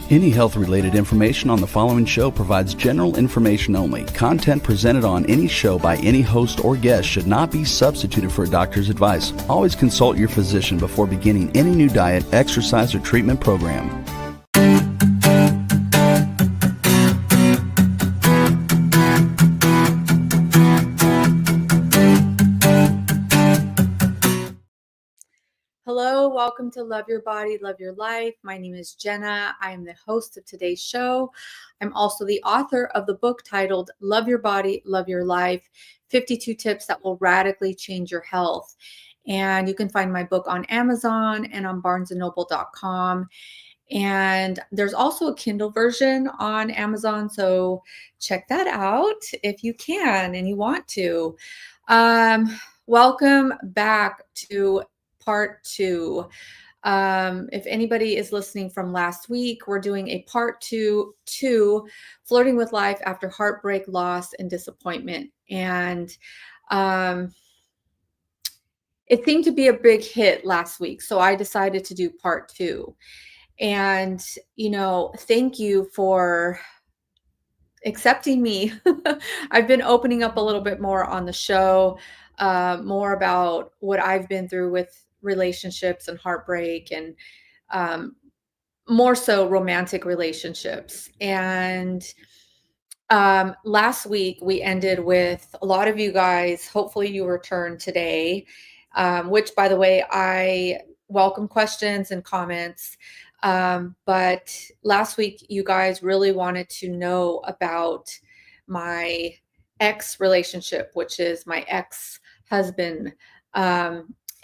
Any health-related information on the following show provides general information only. Content presented on any show by any host or guest should not be substituted for a doctor's advice. Always consult your physician before beginning any new diet, exercise, or treatment program. Hello, welcome to Love Your Body, Love Your Life. My name is Jenna. I am the host of today's show. I'm also the author of the book titled Love Your Body, Love Your Life, 52 Tips That Will Radically Change Your Health. And you can find my book on Amazon and on barnesandnoble.com. And there's also a Kindle version on Amazon, so check that out if you can and you want to. Welcome back to part 2. If anybody is listening from last week, we're doing a part 2 to Flirting with Life After Heartbreak, Loss, and Disappointment. And it seemed to be a big hit last week, so I decided to do part 2. And, thank you for accepting me. I've been opening up a little bit more on the show, more about what I've been through with relationships and heartbreak, and more so romantic relationships. And last week we ended with a lot of you guys, hopefully you returned today, which, by the way, I welcome questions and comments. But last week you guys really wanted to know about my ex relationship, which is my ex-husband.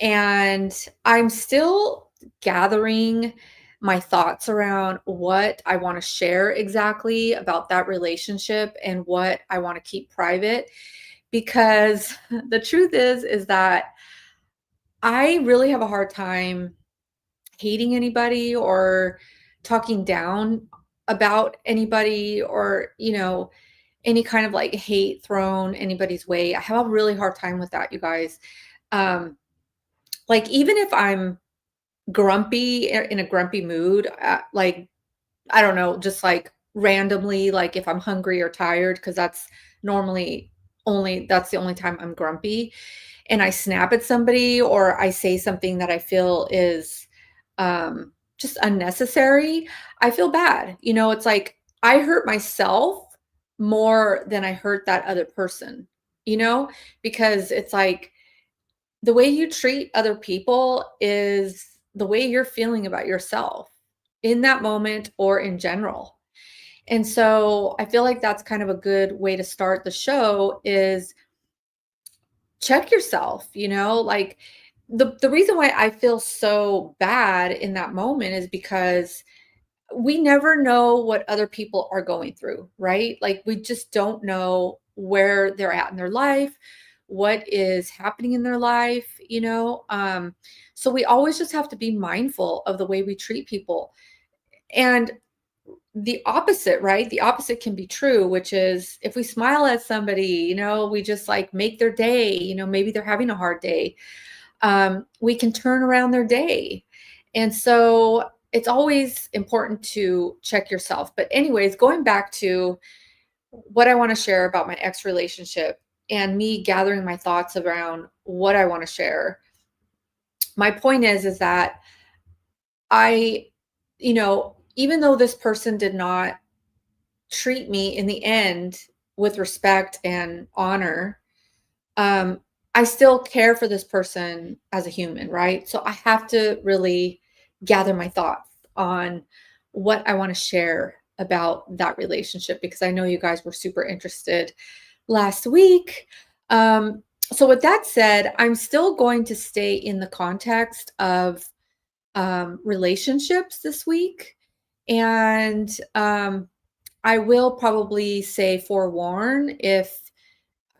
And I'm still gathering my thoughts around what I want to share exactly about that relationship and what I want to keep private, because the truth is that I really have a hard time hating anybody or talking down about anybody, or, any kind of like hate thrown anybody's way. I have a really hard time with that, you guys. Like, even if I'm grumpy, in a grumpy mood, like, I don't know, just like randomly, like if I'm hungry or tired, because that's normally that's the only time I'm grumpy, and I snap at somebody or I say something that I feel is just unnecessary, I feel bad. It's like I hurt myself more than I hurt that other person, because it's like, the way you treat other people is the way you're feeling about yourself in that moment or in general. And so I feel like that's kind of a good way to start the show, is check yourself, like the reason why I feel so bad in that moment is because we never know what other people are going through, right? Like, we just don't know where they're at in their life, what is happening in their life, so we always just have to be mindful of the way we treat people. And the opposite, right? The opposite can be true, which is if we smile at somebody, we just like make their day, maybe they're having a hard day. We can turn around their day. And so it's always important to check yourself. But anyways, going back to what I want to share about my ex relationship and me gathering my thoughts around what I want to share. My point is that I, even though this person did not treat me in the end with respect and honor, I still care for this person as a human, right? So I have to really gather my thoughts on what I want to share about that relationship, because I know you guys were super interested last week. So with that said, I'm still going to stay in the context of relationships this week. And I will probably say forewarn if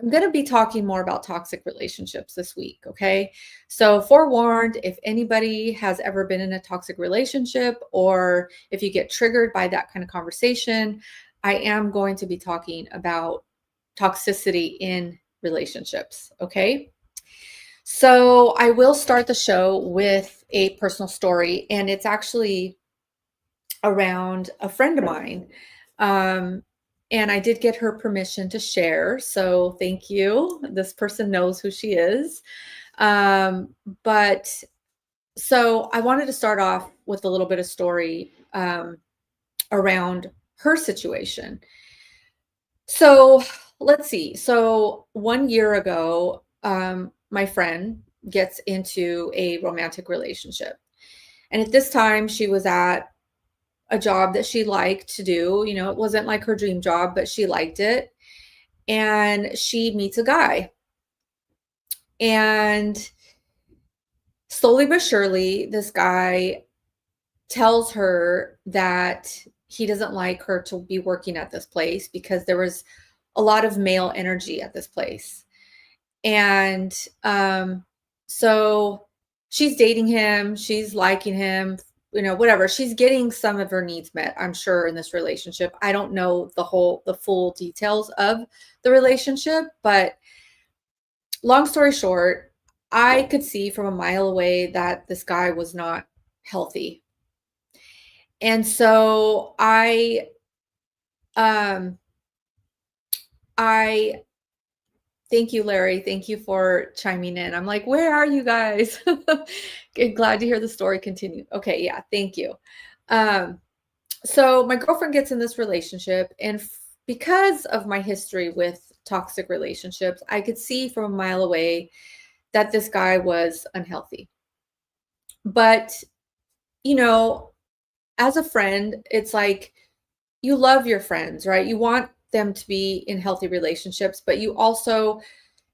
I'm going to be talking more about toxic relationships this week. Okay. So forewarned, if anybody has ever been in a toxic relationship, or if you get triggered by that kind of conversation, I am going to be talking about toxicity in relationships. Okay. So I will start the show with a personal story, and it's actually around a friend of mine. Um, and I did get her permission to share. So thank you. This person knows who she is. Um, but so I wanted to start off with a little bit of story around her situation. So let's see. So 1 year ago, my friend gets into a romantic relationship. And at this time, she was at a job that she liked to do. You know, it wasn't like her dream job, but she liked it. And she meets a guy. And slowly but surely, this guy tells her that he doesn't like her to be working at this place because there was a lot of male energy at this place. And so she's dating him, she's liking him, you know, whatever. She's getting some of her needs met, I'm sure, in this relationship. I don't know the full details of the relationship, but long story short, I could see from a mile away that this guy was not healthy. And so um I thank you, Larry. Thank you for chiming in. I'm like, where are you guys? Glad to hear the story continue. Okay, yeah, thank you. Um, so my girlfriend gets in this relationship, and because of my history with toxic relationships, I could see from a mile away that this guy was unhealthy. But, you know, as a friend, it's like you love your friends, right? You want them to be in healthy relationships, but you also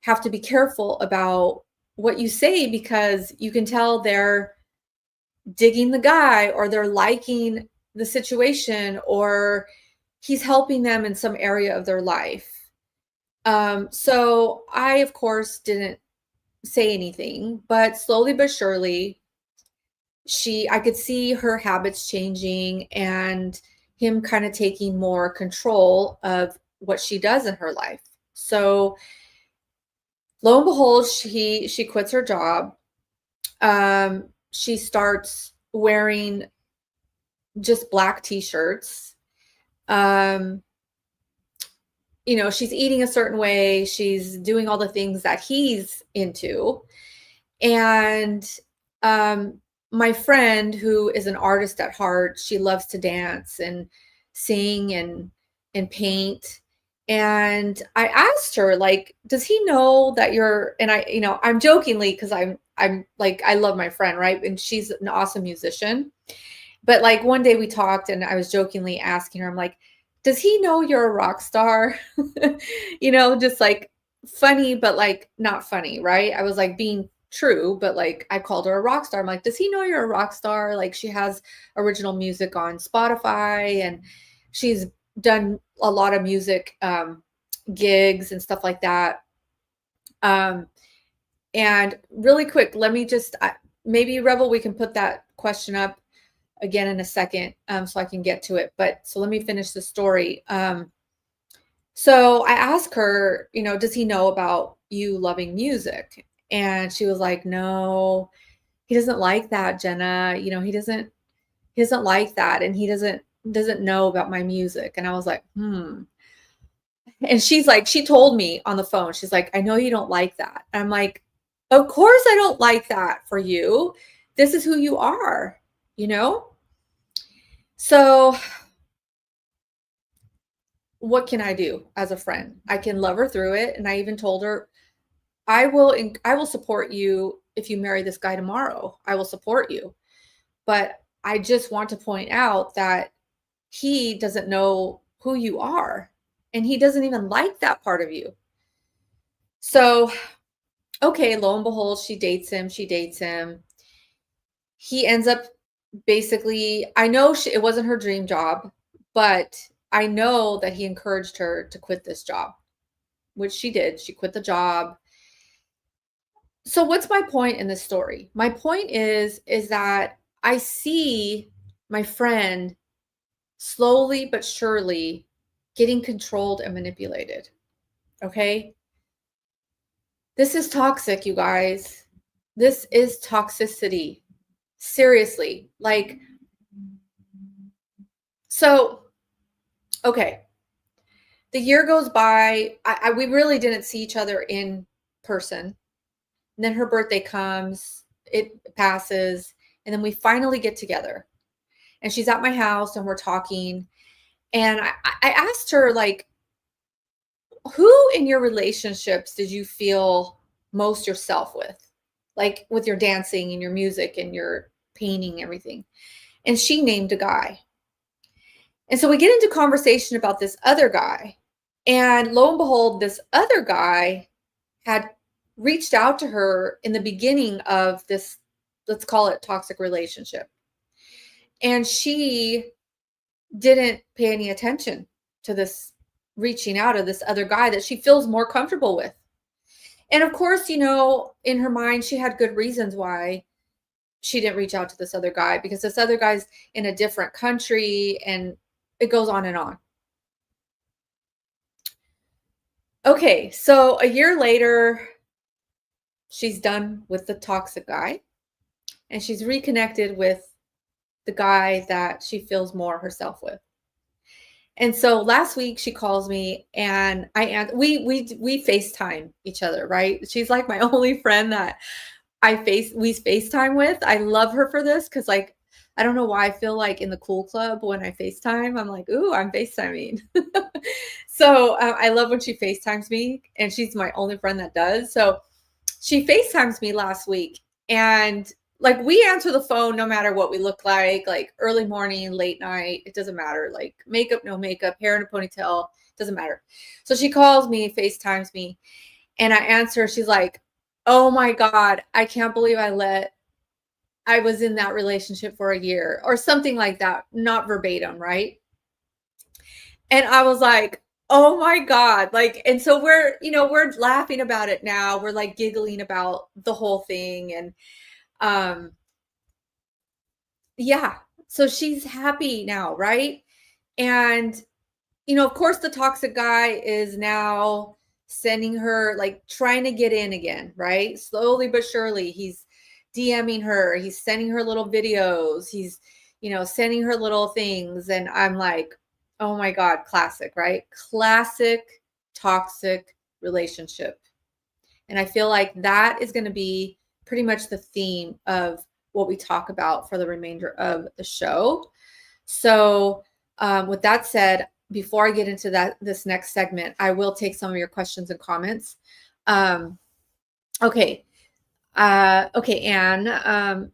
have to be careful about what you say because you can tell they're digging the guy or they're liking the situation or he's helping them in some area of their life. So I, of course, didn't say anything, but slowly but surely, I could see her habits changing and him kind of taking more control of what she does in her life. So lo and behold, she quits her job. She starts wearing just black t-shirts. Um, you know, she's eating a certain way, she's doing all the things that he's into. And my friend, who is an artist at heart, she loves to dance and sing and paint. And I asked her, like, does he know that you're, and I, you know, I'm jokingly, because I'm like, I love my friend, right? And she's an awesome musician. But like one day we talked and I was jokingly asking her, I'm like, does he know you're a rock star? You know, just like funny, but like not funny, right? I was like being true, but like I called her a rock star. I'm like, does he know you're a rock star? Like she has original music on Spotify and she's done a lot of music gigs and stuff like that. Um, and really quick, let me just maybe Rebel, we can put that question up again in a second so I can get to it. But so let me finish the story. So I asked her, you know, does he know about you loving music? And she was like, no, he doesn't like that, Jenna. You know, he doesn't like that. And he doesn't know about my music. And I was like, And she's like, she told me on the phone, she's like, I know you don't like that. And I'm like, of course I don't like that for you. This is who you are, you know? So what can I do as a friend? I can love her through it. And I even told her, I will support you if you marry this guy tomorrow. I will support you. But I just want to point out that he doesn't know who you are and he doesn't even like that part of you. So, okay, lo and behold, she dates him. He ends up basically, I know it wasn't her dream job, but I know that he encouraged her to quit this job, which she did. She quit the job. So what's my point in this story? My point is that I see my friend slowly but surely getting controlled and manipulated. Okay? This is toxic, you guys. This is toxicity. Seriously. Like So, okay. The year goes by. We really didn't see each other in person. And then her birthday comes, it passes, and then we finally get together. And she's at my house and we're talking. And I asked her, like, who in your relationships did you feel most yourself with? Like with your dancing and your music and your painting, everything. And she named a guy. And so we get into conversation about this other guy. And lo and behold, this other guy had reached out to her in the beginning of this, let's call it toxic relationship. And she didn't pay any attention to this reaching out of this other guy that she feels more comfortable with. And of course, in her mind, she had good reasons why she didn't reach out to this other guy, because this other guy's in a different country, and it goes on and on. Okay, so a year later, she's done with the toxic guy and she's reconnected with the guy that she feels more herself with. And so last week she calls me and we FaceTime each other, right? She's like my only friend that we FaceTime with. I love her for this because, like, I don't know why I feel like in the cool club when I FaceTime, I'm like, ooh, I'm FaceTiming. So I love when she FaceTimes me, and she's my only friend that does. So she FaceTimes me last week, and like we answer the phone no matter what we look like early morning, late night, it doesn't matter. Like makeup, no makeup, hair in a ponytail, doesn't matter. So she calls me, FaceTimes me, and I answer. She's like, oh my God, I can't believe I was in that relationship for a year or something like that. Not verbatim, right? And I was like, oh my God. Like, and so we're laughing about it now. We're like giggling about the whole thing. And yeah, so she's happy now, right? And of course the toxic guy is now sending her, like, trying to get in again, right? Slowly but surely he's DMing her, he's sending her little videos, he's sending her little things, and I'm like, oh my God, classic, right? Classic toxic relationship. And I feel like that is going to be pretty much the theme of what we talk about for the remainder of the show. So with that said, before I get into this next segment, I will take some of your questions and comments. Okay. Okay, Anne.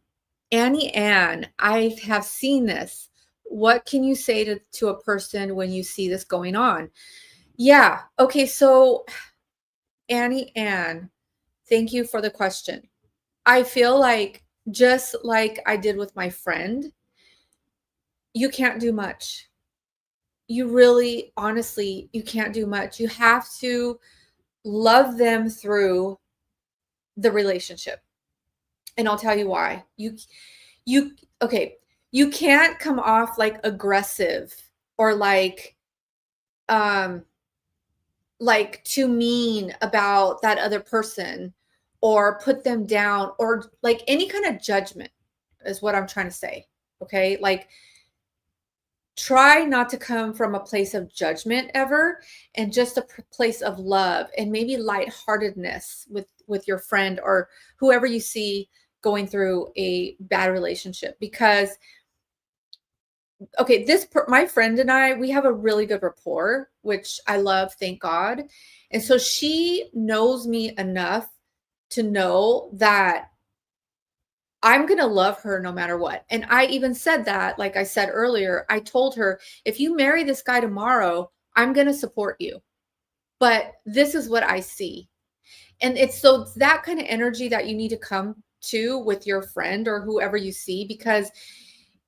Annie Ann, I have seen this. What can you say to a person when you see this going on? Yeah. Okay. So Annie Ann, thank you for the question. I feel like, just like I did with my friend, you can't do much. You really, honestly, you can't do much. You have to love them through the relationship. And I'll tell you why. Okay, you can't come off like aggressive or like too mean about that other person or put them down or like any kind of judgment is what I'm trying to say. Okay? Like, try not to come from a place of judgment ever, and just a place of love and maybe lightheartedness with your friend or whoever you see going through a bad relationship. Because okay, my friend and I, we have a really good rapport, which I love, thank God. And so she knows me enough to know that I'm going to love her no matter what. And I even said that, like I said earlier, I told her, if you marry this guy tomorrow, I'm going to support you. But this is what I see. And it's that kind of energy that you need to come to with your friend or whoever you see. Because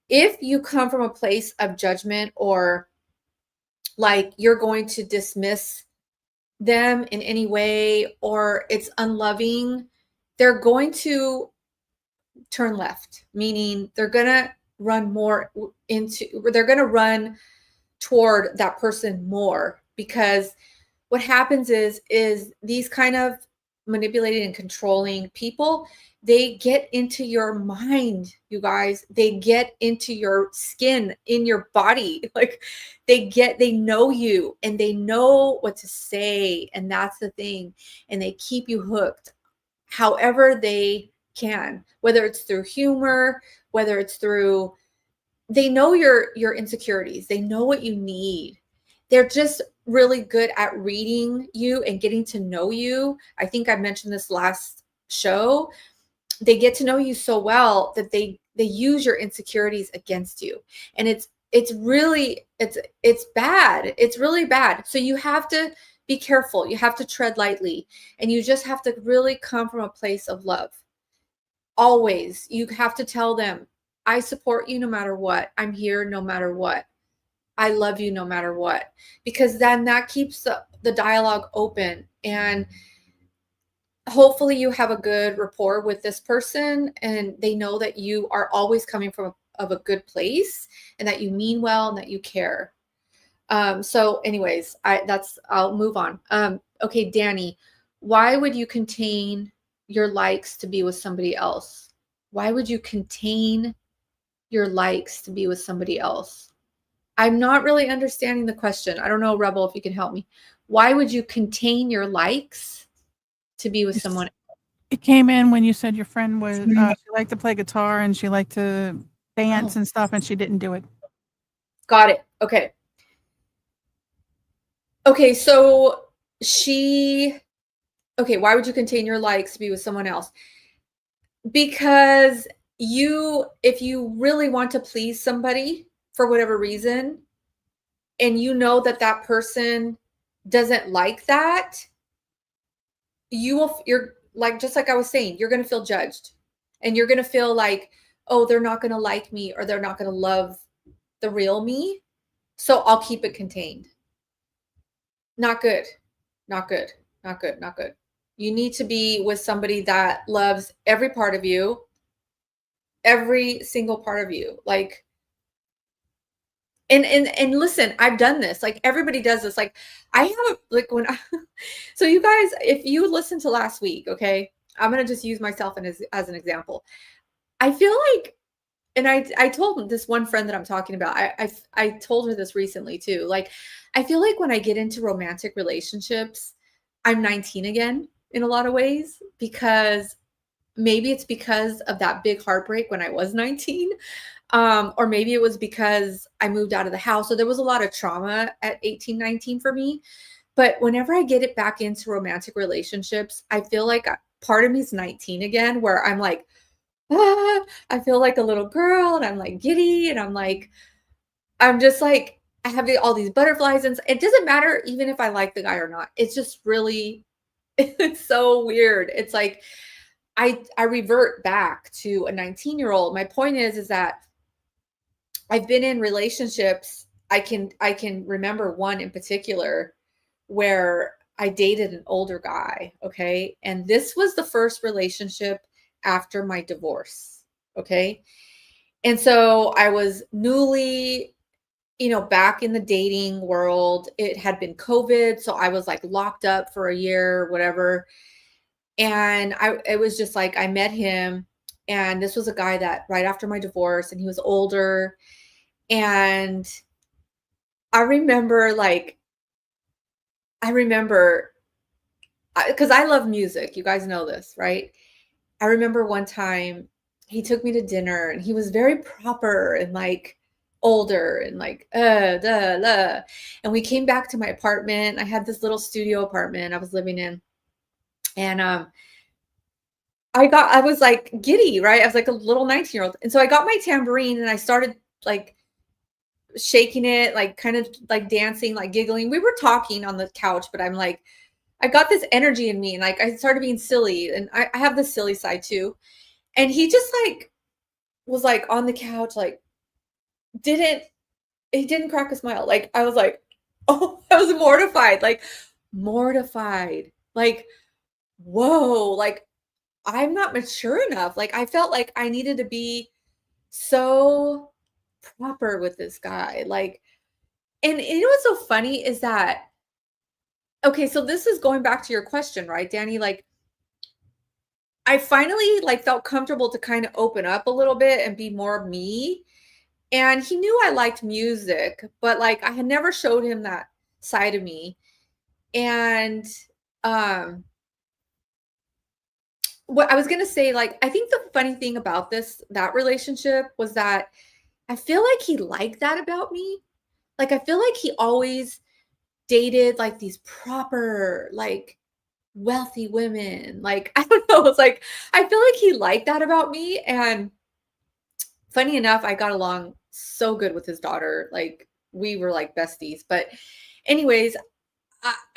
if you come from a place of judgment or like you're going to dismiss them in any way or it's unloving, they're going to turn left, meaning they're going to run toward that person more. Because what happens is these kind of manipulating and controlling people, they get into your mind, you guys. They get into your skin, in your body. Like they know you and they know what to say. And that's the thing. And they keep you hooked however they can, whether it's through humor, whether it's through, they know your insecurities. They know what you need. They're just really good at reading you and getting to know you. I think I mentioned this last show. They get to know you so well that they use your insecurities against you. And it's really it's bad. It's really bad. So you have to be careful. You have to tread lightly, and you just have to really come from a place of love. Always. You have to tell them, I support you no matter what. I'm here no matter what. I love you no matter what, because then that keeps the dialogue open, and hopefully you have a good rapport with this person and they know that you are always coming from of a good place and that you mean well and that you care. So anyways, I'll move on. Okay, Danny, why would you contain your likes to be with somebody else? Why would you contain your likes to be with somebody else? I'm not really understanding the question. I don't know, Rebel, if you can help me. Why would you contain your likes to be with someone? It came in when you said your friend was she liked to play guitar and she liked to dance and stuff, and she didn't do it. Got it. Okay. Okay, so why would you contain your likes to be with someone else? Because if you really want to please somebody for whatever reason, and you know that that person doesn't like that, you're like, just like I was saying, you're going to feel judged, and you're going to feel like, oh, they're not going to like me, or they're not going to love the real me. So I'll keep it contained. Not good. Not good. Not good. Not good. You need to be with somebody that loves every part of you, every single part of you. Like, and listen, I've done this. Like, everybody does this. Like, I have, like, so you guys, if you listened to last week, okay, I'm going to just use myself as an example. I feel like, and I told this one friend that I'm talking about, I told her this recently too. Like, I feel like when I get into romantic relationships, I'm 19 again in a lot of ways, because maybe it's because of that big heartbreak when I was 19. Or maybe it was because I moved out of the house. So there was a lot of trauma at 18, 19 for me. But whenever I get it back into romantic relationships, I feel like part of me is 19 again, where I'm like, I feel like a little girl, and I'm like giddy, and I'm just like, I have all these butterflies, and it doesn't matter even if I like the guy or not. It's just really, it's so weird. It's like, I revert back to a 19-year-old. My point is that I've been in relationships. I can remember one in particular where I dated an older guy. Okay. And this was the first relationship after my divorce. Okay. And so I was newly, back in the dating world. It had been COVID. So I was like locked up for a year, whatever. And it was just like, I met him, and this was a guy that right after my divorce, and he was older. And I remember because I love music. You guys know this, right? I remember one time he took me to dinner, and he was very proper and like older and like, and we came back to my apartment. I had this little studio apartment I was living in. And I was like giddy, right? I was like a little 19-year-old. And so I got my tambourine, and I started like shaking it, like kind of like dancing, like giggling. We were talking on the couch, but I'm like, I got this energy in me, and like I started being silly, and I have this silly side too. And he just like was like on the couch, like he didn't crack a smile. Like, I was like, oh, I was mortified. Like, whoa, like I'm not mature enough. Like, I felt like I needed to be so proper with this guy. Like, and you know what's so funny is that, okay, so this is going back to your question, right, Danny? Like, I finally like felt comfortable to kind of open up a little bit and be more of me. And he knew I liked music, but like I had never showed him that side of me. And um what I was going to say, like, I think the funny thing about that relationship was that I feel like he liked that about me. Like, I feel like he always dated like these proper, like wealthy women. Like, I don't know. It's like, I feel like he liked that about me. And funny enough, I got along so good with his daughter. Like, we were like besties. But, anyways,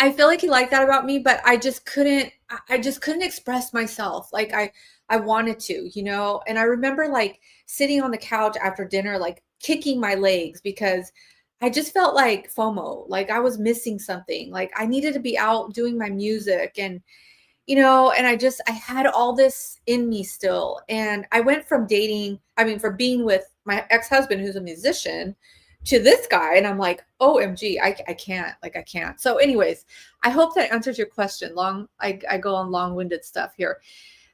I feel like he liked that about me, but I just couldn't express myself like I wanted to, you know? And I remember like sitting on the couch after dinner, like kicking my legs because I just felt like FOMO, like I was missing something. Like I needed to be out doing my music and, you know, and I had all this in me still. And I went from from being with my ex-husband who's a musician to this guy. And I'm like, OMG, I can't, like, I can't. So anyways, I hope that answers your question. I go on long-winded stuff here.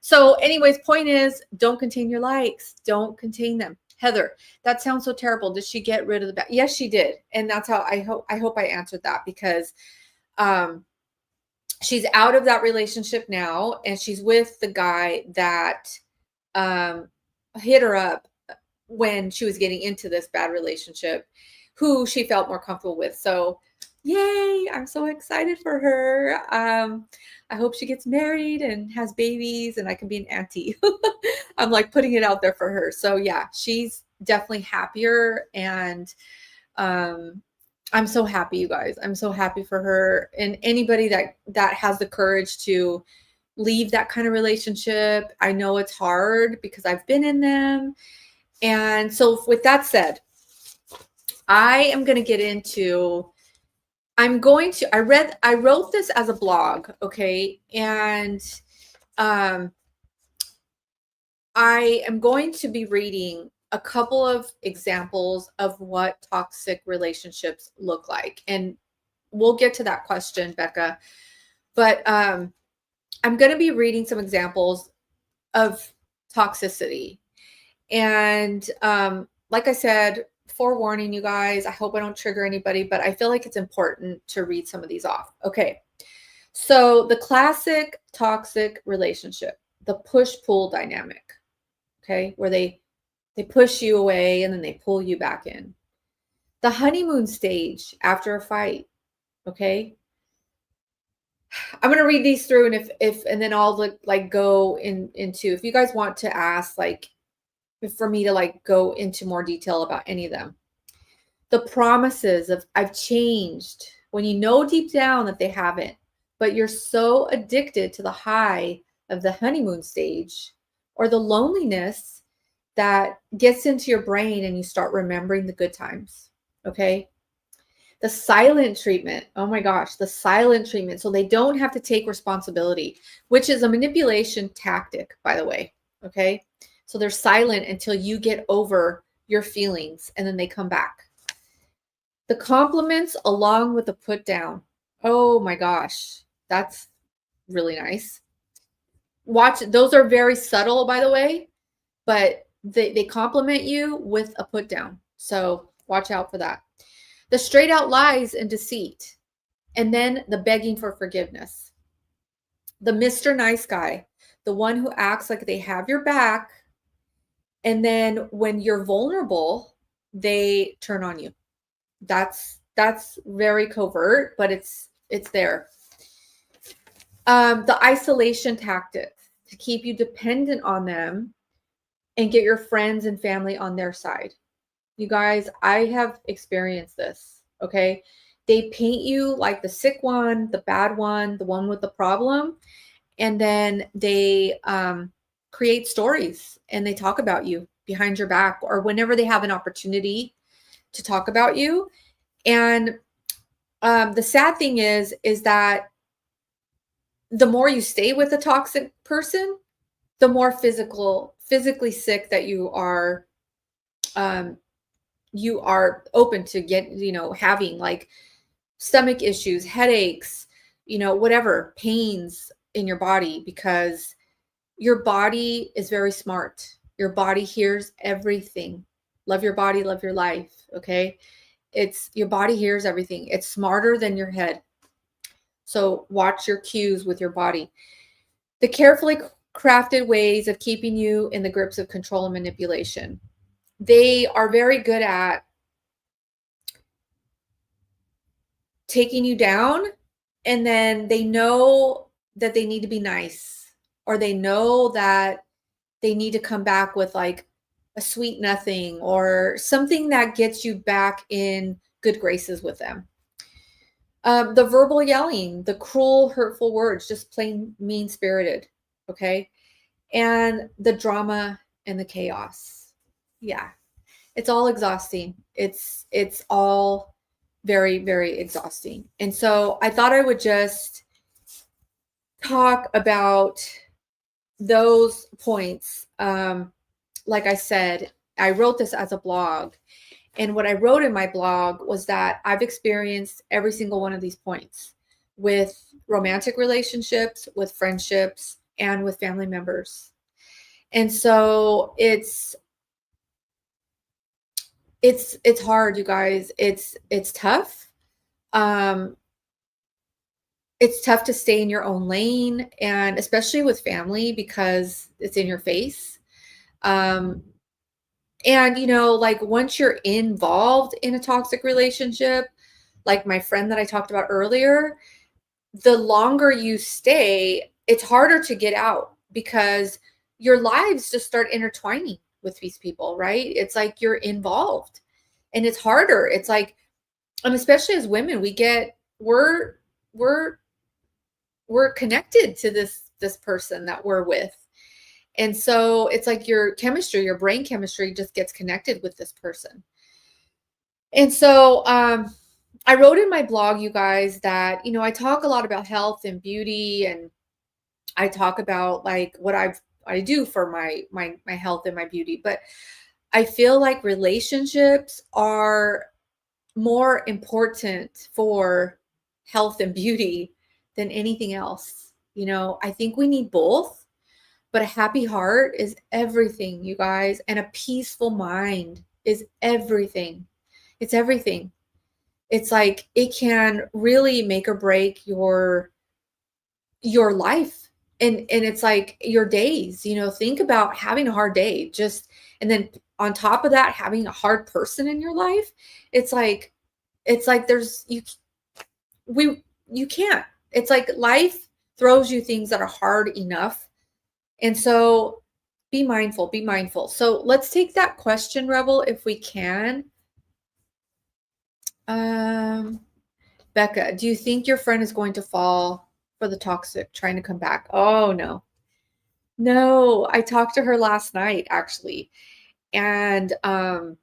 So anyways, point is, don't contain your likes. Don't contain them. Heather, that sounds so terrible. Did she get rid of the back? Yes, she did. And that's how I hope I answered that because, she's out of that relationship now and she's with the guy that, hit her up when she was getting into this bad relationship, who she felt more comfortable with. So yay, I'm so excited for her. I hope she gets married and has babies and I can be an auntie. I'm like putting it out there for her. So yeah, she's definitely happier. And I'm so happy, you guys. I'm so happy for her and anybody that has the courage to leave that kind of relationship. I know it's hard because I've been in them. And so with that said, I am going to get into, I wrote this as a blog. Okay. And, I am going to be reading a couple of examples of what toxic relationships look like. And we'll get to that question, Becca, but, I'm going to be reading some examples of toxicity. And like I said, forewarning you guys, I hope I don't trigger anybody, but I feel like it's important to read some of these off. Okay. So the classic toxic relationship, the push-pull dynamic, okay, where they push you away and then they pull you back in. The honeymoon stage after a fight, okay? I'm going to read these through and and then I'll like go into, if you guys want to ask, like, for me to like go into more detail about any of them. The promises of I've changed when you know deep down that they haven't, but you're so addicted to the high of the honeymoon stage or the loneliness that gets into your brain and you start remembering the good times. Okay. The silent treatment. Oh my gosh, the silent treatment. So they don't have to take responsibility, which is a manipulation tactic, by the way. Okay. So they're silent until you get over your feelings and then they come back. The compliments along with the put down. Oh my gosh, that's really nice. Watch, those are very subtle, by the way, but they compliment you with a put down. So watch out for that. The straight out lies and deceit. And then the begging for forgiveness. The Mr. Nice Guy, the one who acts like they have your back. And then when you're vulnerable, they turn on you. That's very covert, but it's there. The isolation tactic to keep you dependent on them and get your friends and family on their side. You guys, I have experienced this, okay? They paint you like the sick one, the bad one, the one with the problem, and then they create stories and they talk about you behind your back or whenever they have an opportunity to talk about you. And the sad thing is that the more you stay with a toxic person, the more physically sick that you are open to having like stomach issues, headaches, whatever, pains in your body, because your body is very smart. Your body hears everything. Love your body, love your life. Okay. Your body hears everything. It's smarter than your head. So watch your cues with your body. The carefully crafted ways of keeping you in the grips of control and manipulation. They are very good at taking you down, and then they know that they need to be nice, or they know that they need to come back with like a sweet nothing or something that gets you back in good graces with them. The verbal yelling, the cruel, hurtful words, just plain mean spirited. Okay. And the drama and the chaos. Yeah. It's all exhausting. It's all very, very exhausting. And so I thought I would just talk about those points. Like I said, I wrote this as a blog. And what I wrote in my blog was that I've experienced every single one of these points with romantic relationships, with friendships, and with family members. And so it's hard, you guys. It's tough. It's tough to stay in your own lane, and especially with family because it's in your face. And, like once you're involved in a toxic relationship, like my friend that I talked about earlier, the longer you stay, it's harder to get out because your lives just start intertwining with these people, right? It's like you're involved and it's harder. It's like, and especially as women, we're connected to this person that we're with. And so it's like your brain chemistry just gets connected with this person. And so I wrote in my blog, you guys, that, I talk a lot about health and beauty, and I talk about like what I do for my health and my beauty. But I feel like relationships are more important for health and beauty than anything else. I think we need both. But a happy heart is everything, you guys. And a peaceful mind is everything. It's everything. It's like it can really make or break your life. And it's like your days, think about having a hard day, and then on top of that, having a hard person in your life. It's like you can't. It's like life throws you things that are hard enough. And so be mindful, be mindful. So let's take that question, Rebel, if we can. Becca, do you think your friend is going to fall for the toxic trying to come back? Oh, no. No, I talked to her last night, actually. And it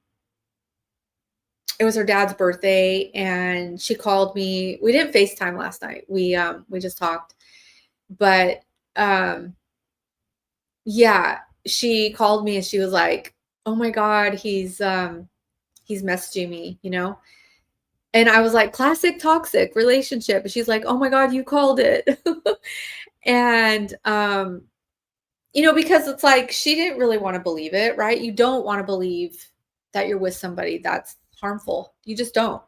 was her dad's birthday, and she called me. We didn't FaceTime last night. We just talked. But yeah, she called me and she was like, "Oh my God, he's messaging me, And I was like, classic toxic relationship. And she's like, "Oh my God, you called it." And because it's like she didn't really want to believe it, right? You don't want to believe that you're with somebody that's harmful. You just don't.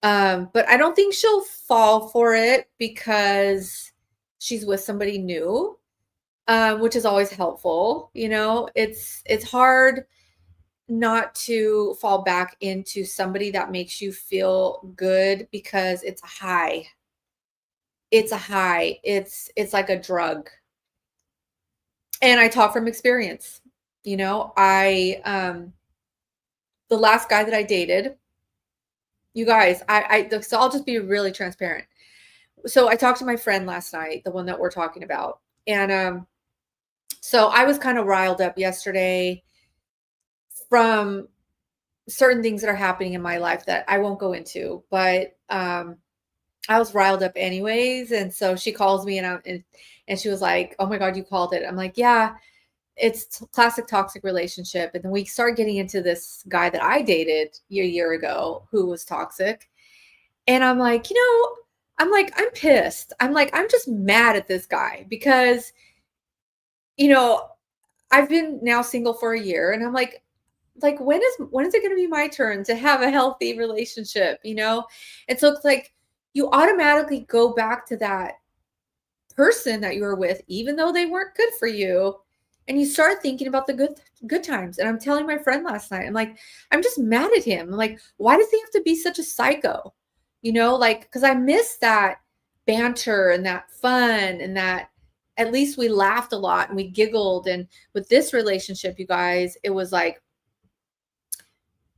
But I don't think she'll fall for it because she's with somebody new. Which is always helpful. It's hard not to fall back into somebody that makes you feel good because it's a high. It's a high. It's like a drug. And I talk from experience. The last guy that I dated, you guys, so I'll just be really transparent. So I talked to my friend last night, the one that we're talking about. And so I was kind of riled up yesterday from certain things that are happening in my life that I won't go into, but I was riled up anyways. And so she calls me and she was like, "Oh my God, you called it." I'm like, "Yeah, it's classic toxic relationship." And then we start getting into this guy that I dated a year ago who was toxic. And I'm like, I'm pissed. I'm just mad at this guy because you know, I've been now single for a year, and I'm like, when is it going to be my turn to have a healthy relationship, you know? And so it's like you automatically go back to that person that you were with, even though they weren't good for you. And you start thinking about the good times. And I'm telling my friend last night, I'm like, I'm just mad at him. I'm like, why does he have to be such a psycho? You know, like, because I miss that banter and that fun and that at least we laughed a lot and we giggled. And with this relationship, you guys, it was like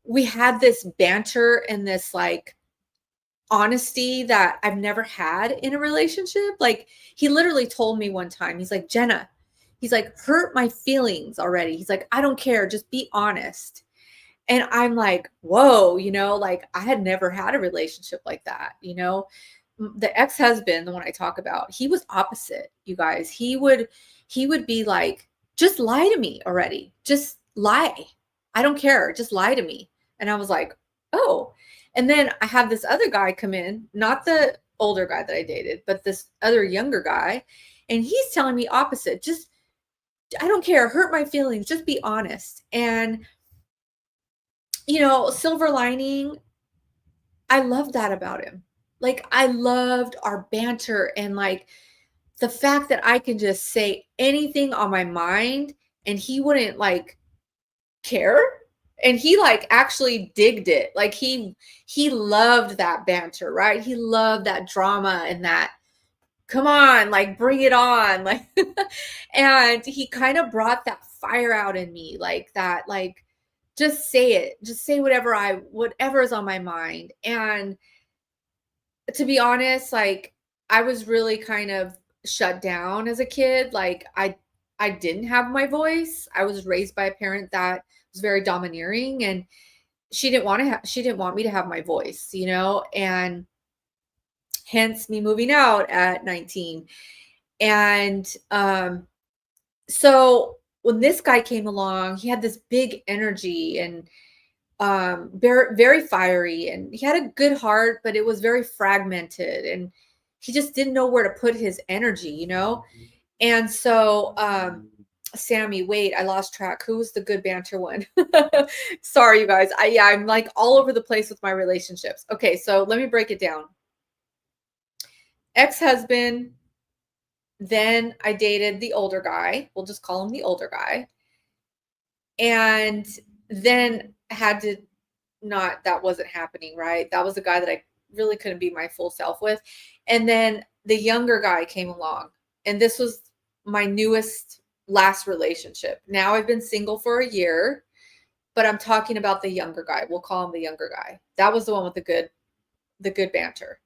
we had this banter and this like honesty that I've never had in a relationship. Like he literally told me one time, he's like, Jenna, he's like, hurt my feelings already. He's like, I don't care. Just be honest. And I'm like, whoa, you know, like I had never had a relationship like that. You know, the ex-husband, the one I talk about, he was opposite, you guys. He would be like, just lie to me already. Just lie. I don't care. Just lie to me. And I was like, oh. And then I have this other guy come in, not the older guy that I dated, but this other younger guy. And he's telling me opposite. Just, I don't care. Hurt my feelings. Just be honest. And, you know, silver lining, I love that about him. Like, I loved our banter and like the fact that I can just say anything on my mind and he wouldn't like care. And he like actually digged it. Like he loved that banter, right? He loved that drama and that, come on, like bring it on. Like, and he kind of brought that fire out in me, like that, like, just say it, just say whatever is on my mind. And to be honest, like I was really kind of shut down as a kid. Like I didn't have my voice. I was raised by a parent that was very domineering and she didn't want me to have my voice, you know, and hence me moving out at 19. And so when this guy came along, he had this big energy and very, very fiery, and he had a good heart, but it was very fragmented and he just didn't know where to put his energy, you know? And so Sammy, wait, I lost track. Who was the good banter one? Sorry, you guys. I'm like all over the place with my relationships. Okay, so let me break it down. Ex-husband, then I dated the older guy. We'll just call him the older guy. And then had to that wasn't happening, right? That was a guy that I really couldn't be my full self with. And then the younger guy came along. And this was my last relationship. Now I've been single for a year, but I'm talking about the younger guy. We'll call him the younger guy. That was the one with the good banter.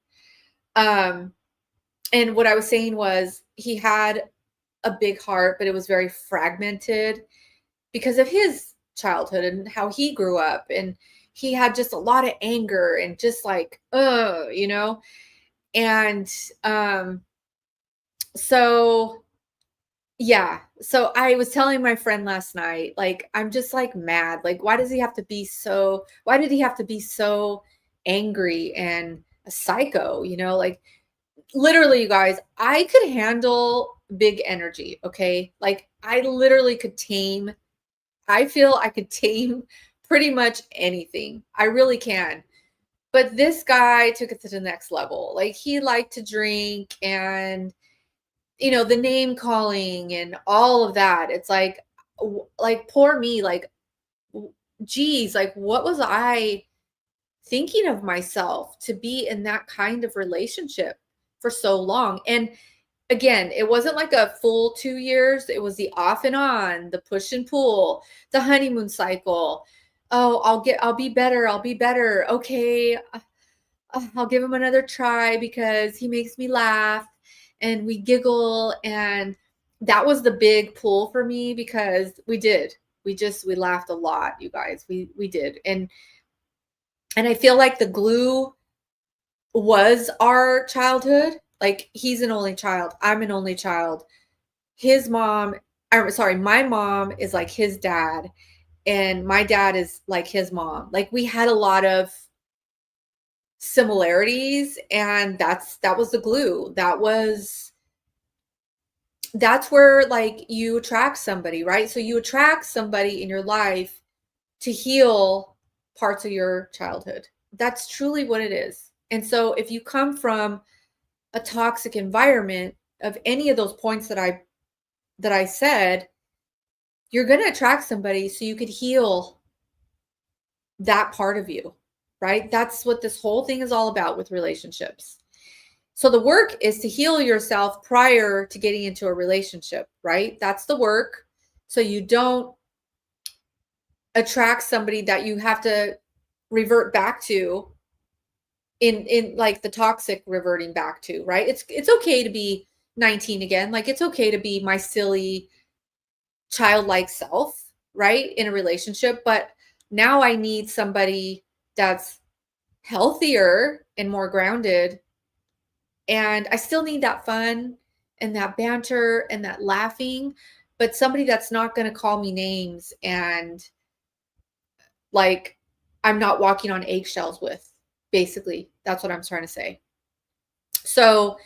And what I was saying was he had a big heart, but it was very fragmented because of his childhood and how he grew up. And he had just a lot of anger and just like, you know? And so yeah. So I was telling my friend last night, like, I'm just like mad. Like, why did he have to be so angry and a psycho? You know, like literally, you guys, I could handle big energy. Okay. Like I literally I feel I could tame pretty much anything. I really can. But this guy took it to the next level. Like he liked to drink and, you know, the name calling and all of that. It's like poor me, like, geez, like what was I thinking of myself to be in that kind of relationship for so long? And again, it wasn't like a full 2 years. It was the off and on, the push and pull, the honeymoon cycle. Oh, I'll be better. I'll be better. Okay. I'll give him another try because he makes me laugh and we giggle. And that was the big pull for me because we laughed a lot, you guys. We did. And I feel like the glue was our childhood. Like he's an only child. I'm an only child. My mom is like his dad and my dad is like his mom. Like we had a lot of similarities and that was the glue. That was that's where like you attract somebody, right? So you attract somebody in your life to heal parts of your childhood. That's truly what it is. And so if you come from a toxic environment of any of those points that I said, you're going to attract somebody so you could heal that part of you, right? That's what this whole thing is all about with relationships. So the work is to heal yourself prior to getting into a relationship, right? That's the work. So you don't attract somebody that you have to revert back to in like the toxic reverting back to, right? It's okay to be 19 again. Like it's okay to be my silly childlike self, right? In a relationship, but now I need somebody that's healthier and more grounded. And I still need that fun and that banter and that laughing, but somebody that's not going to call me names and like I'm not walking on eggshells with. Basically, that's what I'm trying to say. So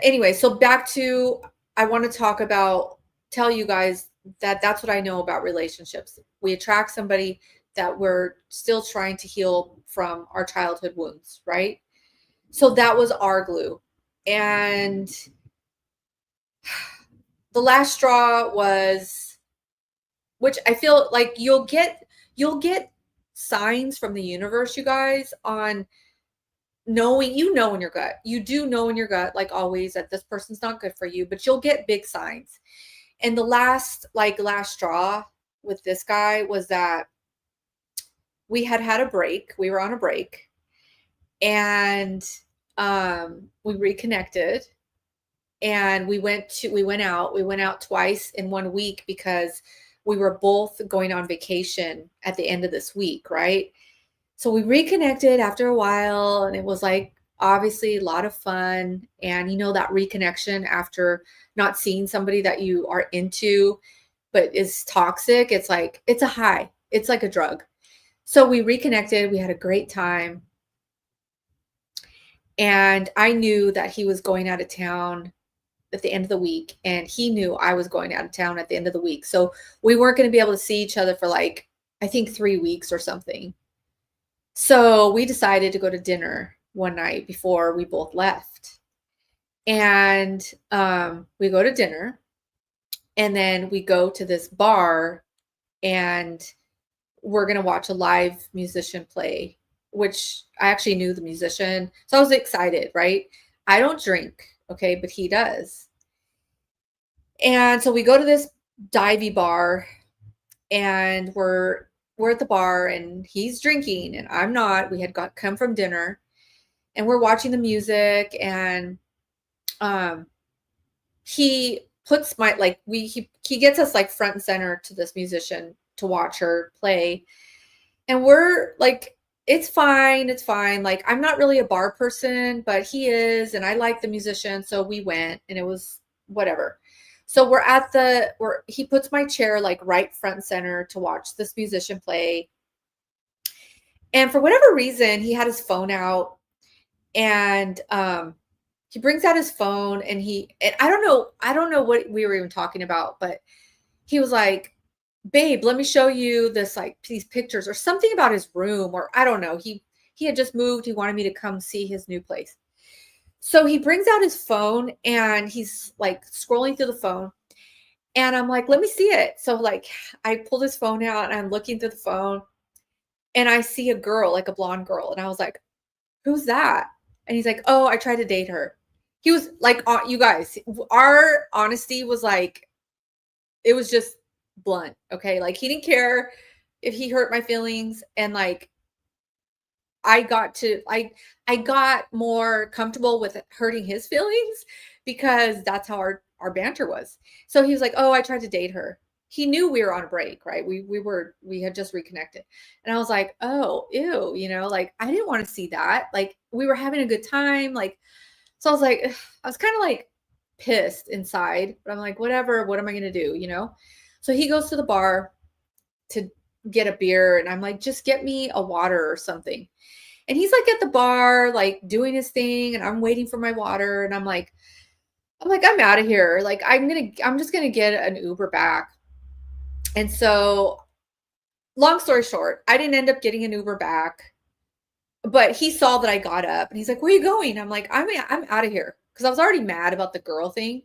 anyway, so back to, I want to tell you guys that that's what I know about relationships. We attract somebody that we're still trying to heal from our childhood wounds, right? So that was our glue. And the last straw was, which I feel like you'll get signs from the universe, you guys, on knowing, in your gut. You do know in your gut, like always, that this person's not good for you, but you'll get big signs. And the last straw with this guy was that we had a break. We were on a break, and we reconnected, and we went out twice in 1 week because we were both going on vacation at the end of this week, right? So we reconnected after a while, and it was like obviously a lot of fun. And that reconnection after not seeing somebody that you are into but is toxic, it's a high. It's like a drug. So we reconnected, we had a great time. And I knew that he was going out of town at the end of the week, and he knew I was going out of town at the end of the week. So we weren't going to be able to see each other for like, I think 3 weeks or something. So we decided to go to dinner one night before we both left. And we go to dinner, and then we go to this bar, and we're going to watch a live musician play, which I actually knew the musician. So I was excited, right? I don't drink, okay, but he does. And so we go to this divey bar, and we're at the bar, and he's drinking and I'm not. We had come from dinner, and we're watching the music, and he puts he gets us like front and center to this musician to watch her play. And we're like, it's fine. Like, I'm not really a bar person, but he is, and I like the musician. So we went, and it was whatever. So he puts my chair like right front and center to watch this musician play. And for whatever reason, he had his phone out, and he brings out his phone, and I don't know what we were even talking about, but he was like, babe, let me show you these pictures, or something about his room, or I don't know. He had just moved. He wanted me to come see his new place. So he brings out his phone, and he's like scrolling through the phone, and I'm like, let me see it. So like I pulled his phone out, and I'm looking through the phone, and I see a girl, like a blonde girl. And I was like, who's that? And he's like, oh, I tried to date her. He was like, you guys, our honesty was like, it was just blunt. Okay. Like, he didn't care if he hurt my feelings. And like, I got more comfortable with hurting his feelings because that's how our banter was. So he was like, oh, I tried to date her. He knew we were on a break, right? We had just reconnected. And I was like, oh, ew, like, I didn't want to see that. Like, we were having a good time. Like, so I was like, I was kind of like pissed inside, but I'm like, whatever, what am I going to do? So he goes to the bar to get a beer, and I'm like, just get me a water or something. And he's like at the bar, like doing his thing, and I'm waiting for my water. And I'm like, I'm like, I'm out of here. Like, I'm just gonna get an Uber back. And so, long story short, I didn't end up getting an Uber back, but he saw that I got up and he's like, where are you going? I'm like, I'm out of here. Cause I was already mad about the girl thing.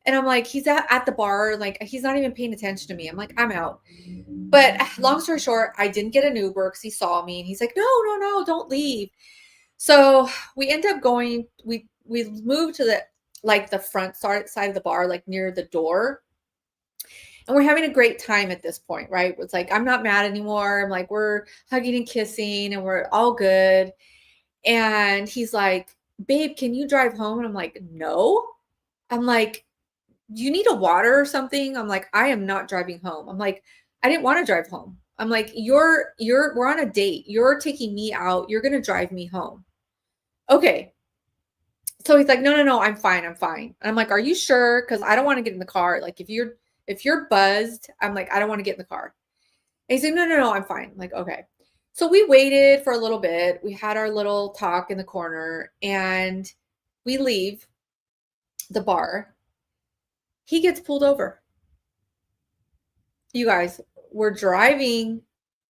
And I'm like, he's at the bar. Like, he's not even paying attention to me. I'm like, I'm out. But long story short, I didn't get an Uber because he saw me and he's like, no, don't leave. So we end up going, we moved to the front side of the bar, like near the door. And we're having a great time at this point, right? It's like, I'm not mad anymore. I'm like, we're hugging and kissing and we're all good. And he's like, babe, can you drive home? And I'm like, no. I'm like, you need a water or something? I'm like, I am not driving home. I'm like, I didn't want to drive home. I'm like, we're on a date. You're taking me out. You're going to drive me home. Okay. So he's like, no, I'm fine. And I'm like, are you sure? Cause I don't want to get in the car. Like if you're buzzed, I'm like, I don't want to get in the car. And he's like, no, I'm fine. I'm like, okay. So we waited for a little bit. We had our little talk in the corner and we leave the bar. He gets pulled over. You guys, we're driving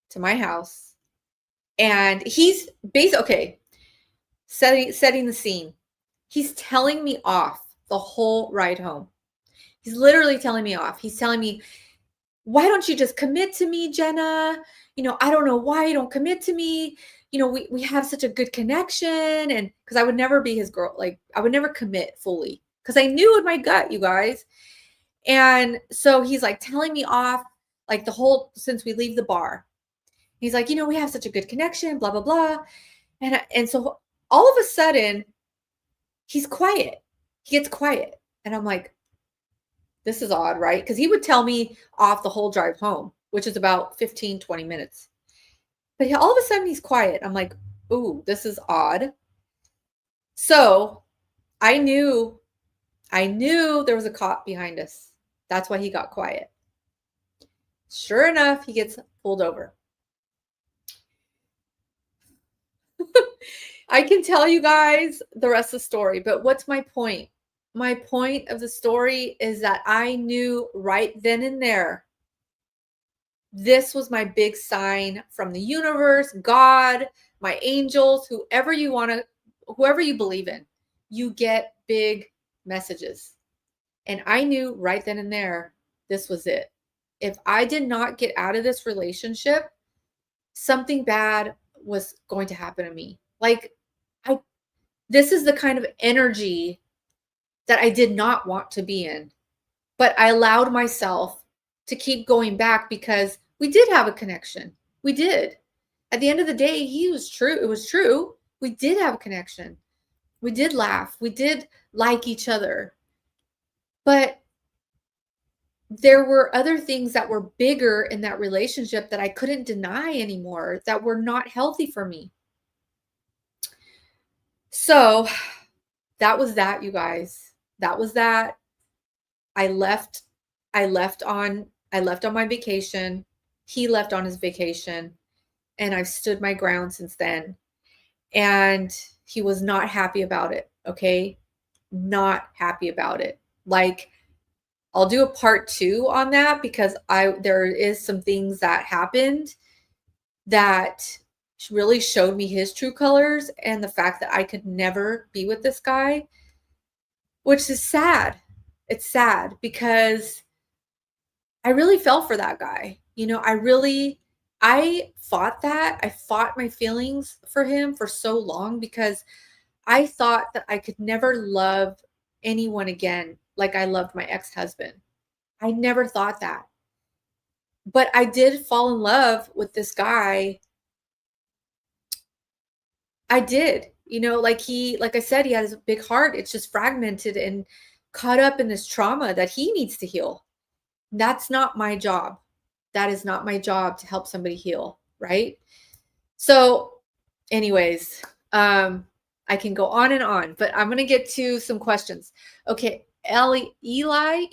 to my house and he's basically, setting the scene. He's telling me off the whole ride home. He's literally telling me off. He's telling me, why don't you just commit to me, Jenna? I don't know why you don't commit to me. We have such a good connection. And because I would never be his girl. Like I would never commit fully because I knew in my gut, you guys. And so he's like telling me off like since we leave the bar. He's like, we have such a good connection, blah, blah, blah. And so all of a sudden he's quiet. He gets quiet. And I'm like, this is odd, right? Because he would tell me off the whole drive home, which is about 15, 20 minutes. But all of a sudden he's quiet. I'm like, ooh, this is odd. So I knew there was a cop behind us. That's why he got quiet. Sure enough, he gets pulled over. I can tell you guys the rest of the story, but what's my point? My point of the story is that I knew right then and there, this was my big sign from the universe, God, my angels, whoever you believe in, you get big messages. And I knew right then and there, this was it. If I did not get out of this relationship, something bad was going to happen to me. Like this is the kind of energy that I did not want to be in, but I allowed myself to keep going back because we did have a connection. We did. At the end of the day, he was true. It was true. We did have a connection. We did laugh. We did like each other. But there were other things that were bigger in that relationship that I couldn't deny anymore, that were not healthy for me. So that was that, you guys. That was that. I left on my vacation. He left on his vacation. And I've stood my ground since then. And he was not happy about it. Okay. Not happy about it. Like, I'll do a part 2 on that because there is some things that happened that really showed me his true colors and the fact that I could never be with this guy, which is sad. It's sad because I really fell for that guy. I fought that. I fought my feelings for him for so long because I thought that I could never love anyone again like I loved my ex-husband. I never thought that. But I did fall in love with this guy. I did. Like I said, he has a big heart. It's just fragmented and caught up in this trauma that he needs to heal. That's not my job. That is not my job to help somebody heal, right? So anyways, I can go on and on, but I'm going to get to some questions. Okay. Eli.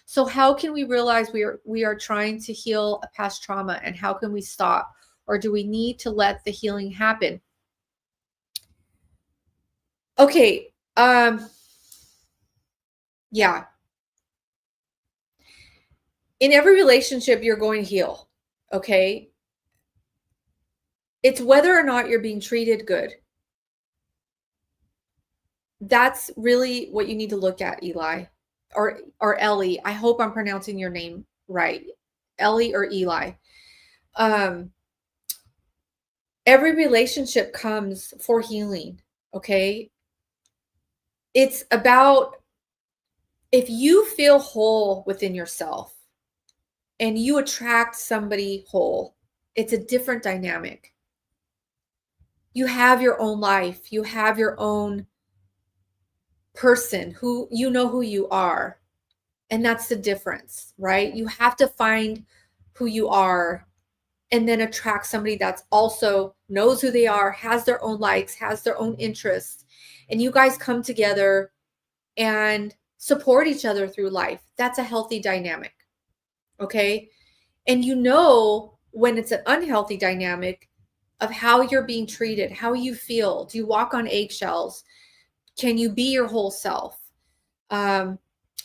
So how can we realize we are trying to heal a past trauma, and how can we stop? Or do we need to let the healing happen? Okay. Yeah. In every relationship, you're going to heal. Okay. It's whether or not you're being treated good. That's really what you need to look at, Eli, or Ellie. I hope I'm pronouncing your name right. Ellie or Eli. Um, every relationship comes for healing, okay? It's about if you feel whole within yourself and you attract somebody whole, it's a different dynamic. You have your own life, you have your own person who you know who you are. And that's the difference, right? You have to find who you are and then attract somebody that's also knows who they are, has their own likes, has their own interests. And you guys come together and support each other through life. That's a healthy dynamic. Okay. And you know when it's an unhealthy dynamic of how you're being treated, how you feel. Do you walk on eggshells? Can you be your whole self?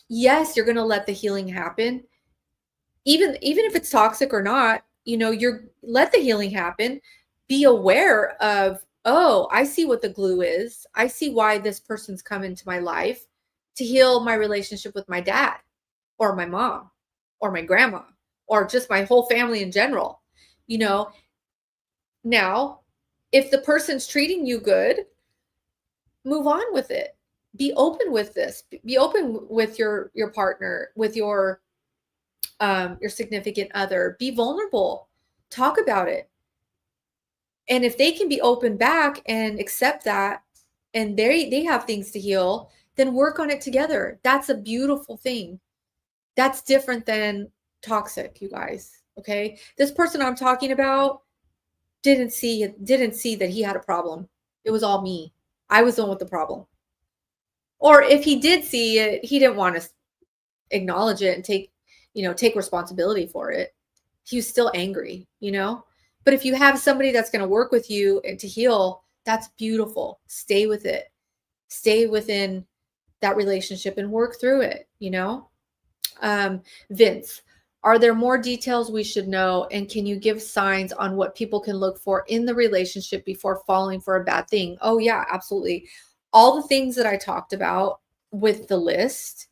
Yes, you're going to let the healing happen. Even if it's toxic or not, you're let the healing happen. Be aware of, oh, I see what the glue is. I see why this person's come into my life to heal my relationship with my dad or my mom or my grandma or just my whole family in general. Now, if the person's treating you good, move on with it. Be open with this. Be open with your partner, with your significant other. Be vulnerable. Talk about it. And if they can be open back and accept that, and they have things to heal, then work on it together. That's a beautiful thing. That's different than toxic, you guys. Okay. This person I'm talking about didn't see that he had a problem. It was all me. I was the one with the problem. Or if he did see it, he didn't want to acknowledge it and take responsibility for it. He was still angry, But if you have somebody that's going to work with you and to heal, that's beautiful. Stay with it. Stay within that relationship and work through it, Vince, are there more details we should know? And can you give signs on what people can look for in the relationship before falling for a bad thing? Oh, yeah, absolutely. All the things that I talked about with the list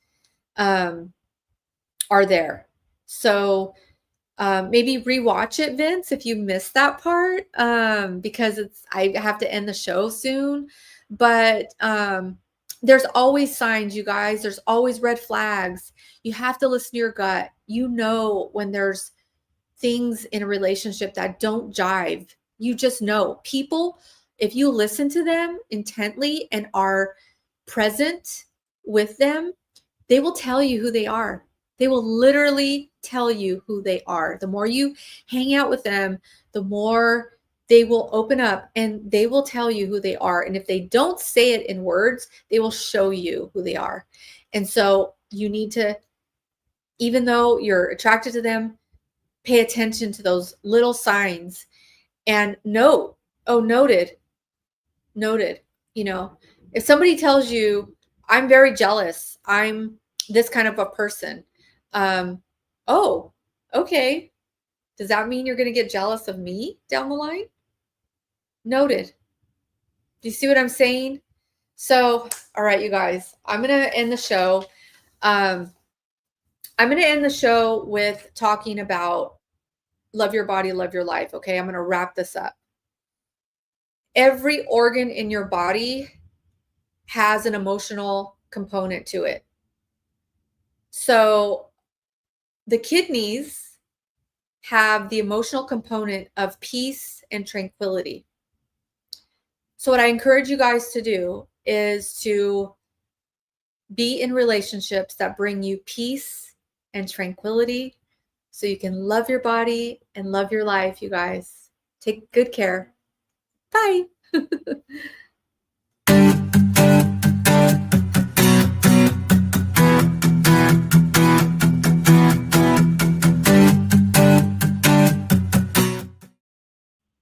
are there. So maybe rewatch it, Vince, if you missed that part, because I have to end the show soon. But there's always signs, you guys. There's always red flags. You have to listen to your gut. When there's things in a relationship that don't jive. You just know. People, if you listen to them intently and are present with them, they will tell you who they are. They will literally tell you who they are. The more you hang out with them, the more they will open up and they will tell you who they are. And if they don't say it in words, they will show you who they are. And so you need to, even though you're attracted to them, pay attention to those little signs and note, oh, noted. If somebody tells you, I'm very jealous, I'm this kind of a person. Oh, okay. Does that mean you're going to get jealous of me down the line? Noted. Do you see what I'm saying? So, all right, you guys, I'm going to end the show. I'm going to end the show with talking about love your body, love your life. Okay. I'm going to wrap this up. Every organ in your body has an emotional component to it. So the kidneys have the emotional component of peace and tranquility. So what I encourage you guys to do is to be in relationships that bring you peace and tranquility so you can love your body and love your life, you guys. Take good care. Bye.